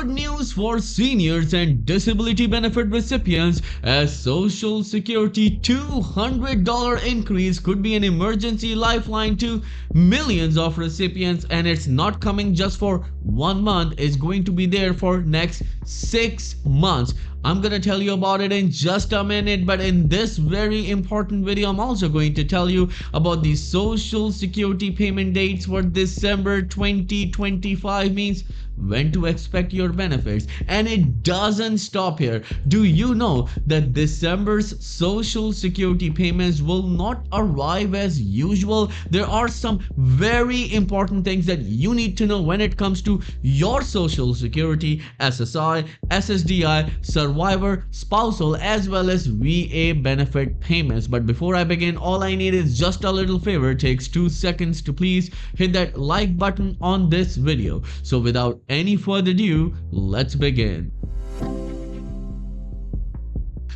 Good news for seniors and disability benefit recipients, as Social Security $200 increase could be an emergency lifeline to millions of recipients, and it's not coming just for 1 month. It's going to be there for next 6 months. I'm gonna tell you about it in just a minute, but in this very important video, I'm also going to tell you about the Social Security payment dates for December 2025, means when to expect your benefits. And it doesn't stop here. Do you know that December's Social Security payments will not arrive as usual? There are some very important things that you need to know when it comes to your Social Security, SSI, SSDI, survivor, spousal, as well as VA benefit payments. But before I begin, all I need is just a little favor. It takes 2 seconds to please hit that like button on this video. So without any further ado, let's begin.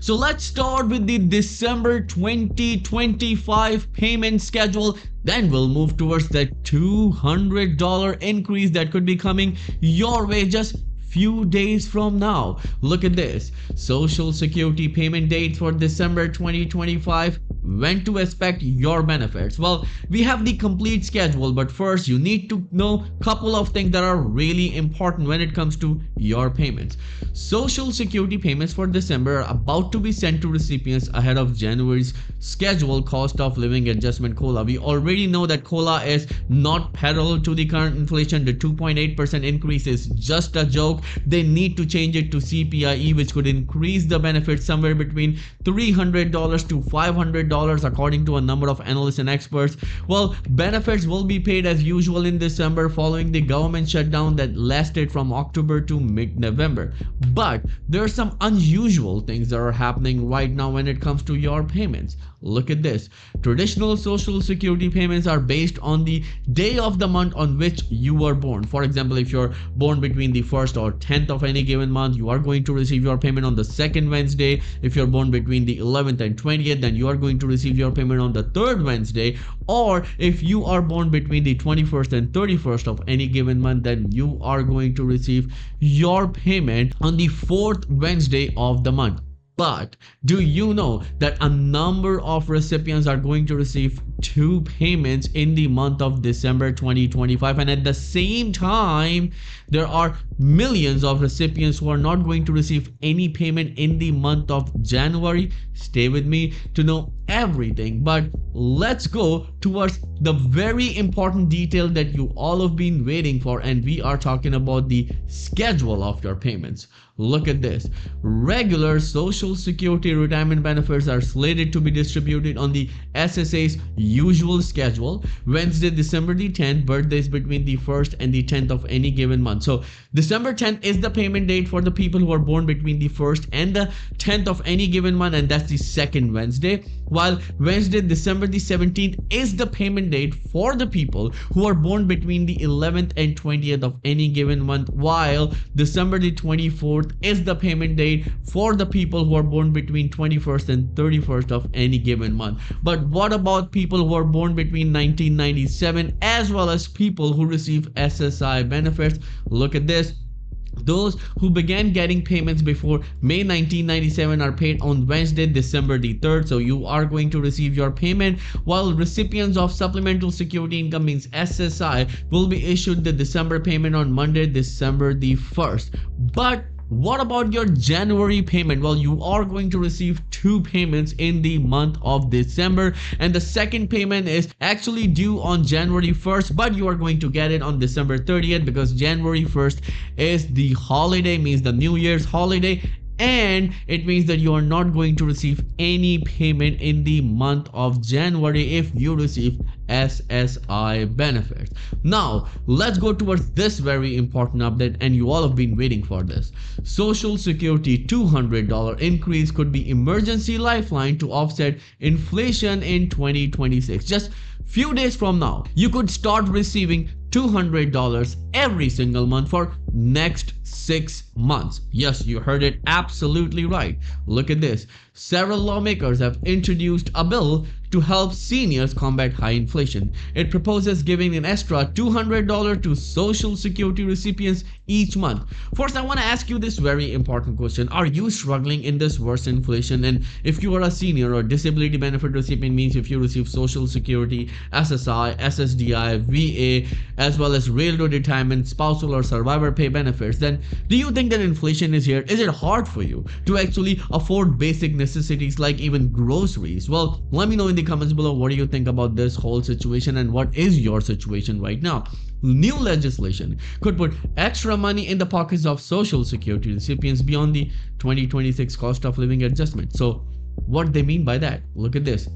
So let's start with the December 2025 payment schedule. Then we'll move towards that $200 increase that could be coming your way just few days from now. Look at this. Social Security payment date for December 2025. When to expect your benefits. Well, we have the complete schedule, but first you need to know a couple of things that are really important when it comes to your payments. Social Security payments for December are about to be sent to recipients ahead of January's scheduled cost of living adjustment COLA. We already know that COLA is not parallel to the current inflation. The 2.8% increase is just a joke. They need to change it to CPIE, which could increase the benefits somewhere between $300 to $500 according to a number of analysts and experts. Well, benefits will be paid as usual in December following the government shutdown that lasted from October to mid-November. But there are some unusual things that are happening right now when it comes to your payments. Look at this. Traditional Social Security payments are based on the day of the month on which you were born. For example, if you're born between the 1st or 10th of any given month, you are going to receive your payment on the 2nd Wednesday. If you're born between the 11th and 20th, then you are going to receive your payment on the 3rd Wednesday. Or if you are born between the 21st and 31st of any given month, then you are going to receive your payment on the 4th Wednesday of the month. But do you know that a number of recipients are going to receive 2 payments in the month of December 2025, and at the same time there are millions of recipients who are not going to receive any payment in the month of January? Stay with me to know everything, but let's go towards the very important detail that you all have been waiting for, and we are talking about the schedule of your payments. Look at this. Regular Social Security retirement benefits are slated to be distributed on the SSA's usual schedule. Wednesday, December the 10th, birthdays between the 1st and the 10th of any given month. So December 10th is the payment date for the people who are born between the 1st and the 10th of any given month, and that's the 2nd Wednesday. While Wednesday, December the 17th is the payment date for the people who are born between the 11th and 20th of any given month, while December the 24th is the payment date for the people who are born between 21st and 31st of any given month. But what about people who are born between 1997 as well as people who receive SSI benefits? Look at this. Those who began getting payments before May 1997 are paid on Wednesday, December the 3rd. So you are going to receive your payment, while recipients of Supplemental Security Income, means SSI, will be issued the December payment on Monday, December the 1st. But what about your January payment? Well, you are going to receive 2 payments in the month of December, and the second payment is actually due on January 1st, but you are going to get it on December 30th because January 1st is the holiday, means the New Year's holiday, and it means that you are not going to receive any payment in the month of January if you receive SSI benefits. Now let's go towards this very important update, and you all have been waiting for this. Social Security $200 increase could be emergency lifeline to offset inflation in 2026. Just few days from now, you could start receiving $200 every single month for next 6 months. Yes, you heard it absolutely right. Look at this. Several lawmakers have introduced a bill to help seniors combat high inflation. It proposes giving an extra $200 to Social Security recipients each month. First, I want to ask you this very important question. Are you struggling in this worse inflation? And if you are a senior or disability benefit recipient, means if you receive Social Security, SSI, SSDI, VA, as well as railroad retirement, spousal or survivor pay benefits, then do you think that inflation is here? Is it hard for you to actually afford basic necessities like even groceries? Well, let me know in the comments below what do you think about this whole situation and what is your situation right now. New legislation could put extra money in the pockets of Social Security recipients beyond the 2026 cost of living adjustment. So what they mean by that? Look at this.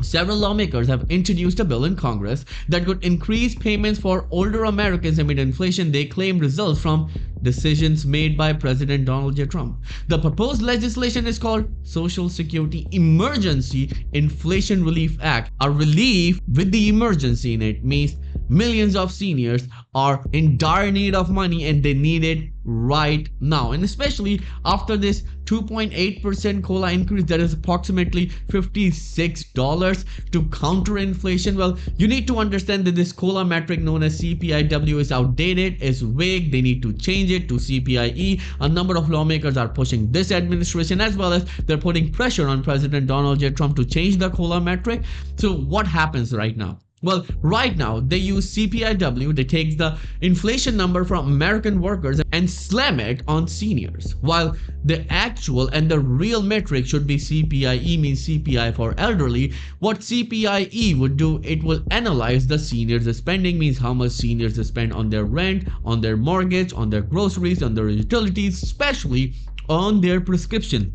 Several lawmakers have introduced a bill in Congress that could increase payments for older Americans amid inflation they claim results from decisions made by President Donald J. Trump. The proposed legislation is called Social Security Emergency Inflation Relief Act. A relief with the emergency in it means millions of seniors are in dire need of money and they need it right now, and especially after this 2.8% COLA increase, that is approximately $56 to counter inflation. Well, you need to understand that this COLA metric known as CPIW is outdated, is vague. They need to change it to CPIE. A number of lawmakers are pushing this administration, as well as they're putting pressure on President Donald J. Trump to change the COLA metric. So what happens right now? Well, right now they use CPIW. They take the inflation number from American workers and slam it on seniors, while the actual and the real metric should be CPIE, means CPI for elderly. What CPIE would do, it will analyze the seniors' spending, means how much seniors spend on their rent, on their mortgage, on their groceries, on their utilities, especially on their prescription.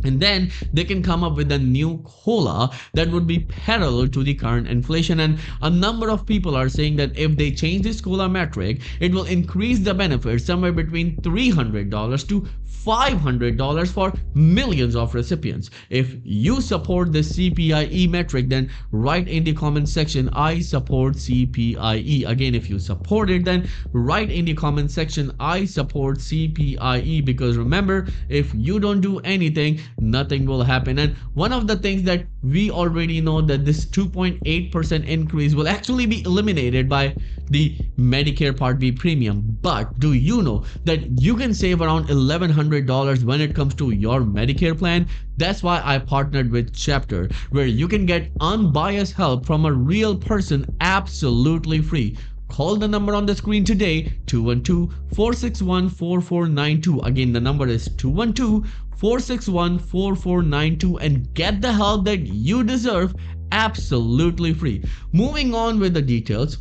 And then they can come up with a new COLA that would be parallel to the current inflation. And a number of people are saying that if they change this COLA metric, it will increase the benefits somewhere between $300 to $500 for millions of recipients. If you support the CPIE metric, then write in the comment section, I support CPIE. Again, if you support it, then write in the comment section, I support CPIE, because remember, if you don't do anything, nothing will happen. And one of the things that we already know, that this 2.8% increase will actually be eliminated by the Medicare Part B premium. But do you know that you can save around $1,100 when it comes to your Medicare plan? That's why I partnered with Chapter, where you can get unbiased help from a real person absolutely free. Call the number on the screen today, 212-461-4492. Again, the number is 212-461-4492, and get the help that you deserve absolutely free. Moving on with the details.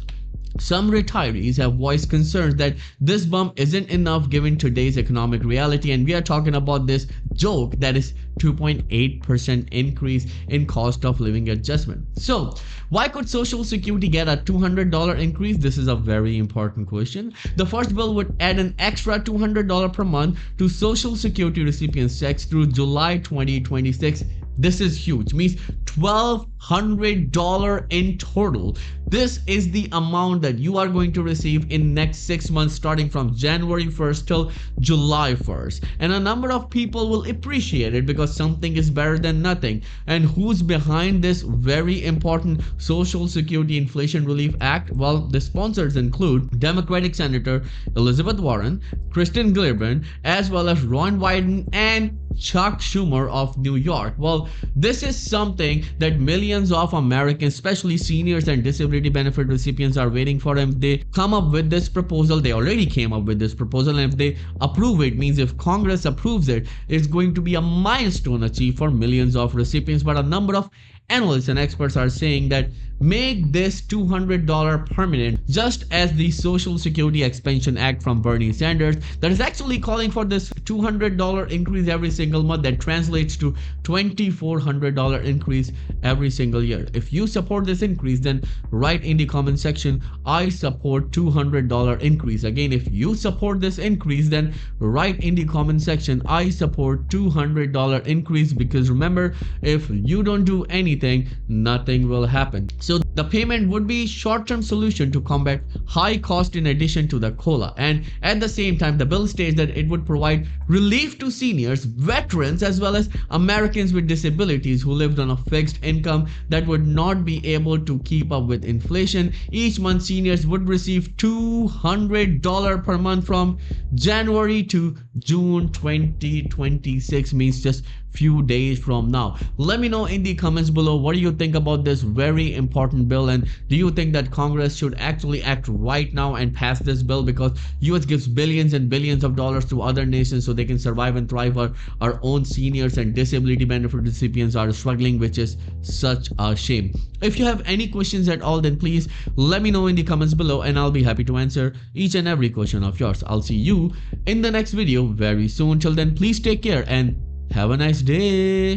Some retirees have voiced concerns that this bump isn't enough given today's economic reality, and we are talking about this joke that is 2.8% increase in cost of living adjustment. So why could Social Security get a $200 increase? This is a very important question. The first bill would add an extra $200 per month to Social Security recipients' checks through July 2026. This is huge, means $1,200 in total. This is the amount that you are going to receive in next 6 months, starting from January 1st till July 1st. And a number of people will appreciate it because something is better than nothing. And who's behind this very important Social Security Inflation Relief Act? Well, the sponsors include Democratic Senator Elizabeth Warren, Kristen Gillibrand, as well as Ron Wyden and Chuck Schumer of New York. Well, this is something that millions of Americans, especially seniors and disability benefit recipients, are waiting for. If they come up with this proposal, they already came up with this proposal, and if they approve it, means if Congress approves it, it's going to be a milestone achieved for millions of recipients. But a number of analysts and experts are saying that make this $200 permanent, just as the Social Security Expansion Act from Bernie Sanders that is actually calling for this $200 increase every single month. That translates to $2,400 increase every single year. If you support this increase, then write in the comment section, I support $200 increase. Again, if you support this increase, then write in the comment section, I support $200 increase, because remember, if you don't do anything, nothing will happen. So The payment would be short-term solution to combat high cost in addition to the COLA. And at the same time, the bill states that it would provide relief to seniors, veterans, as well as Americans with disabilities who lived on a fixed income that would not be able to keep up with inflation. Each month, seniors would receive $200 per month from January to June 2026, means just few days from now. Let me know in the comments below what do you think about this very important bill, and do you think that Congress should actually act right now and pass this bill, because US gives billions and billions of dollars to other nations so they can survive and thrive, while our own seniors and disability benefit recipients are struggling, which is such a shame. If you have any questions at all, then please let me know in the comments below and I'll be happy to answer each and every question of yours. I'll see you in the next video very soon. Till then, please take care and have a nice day.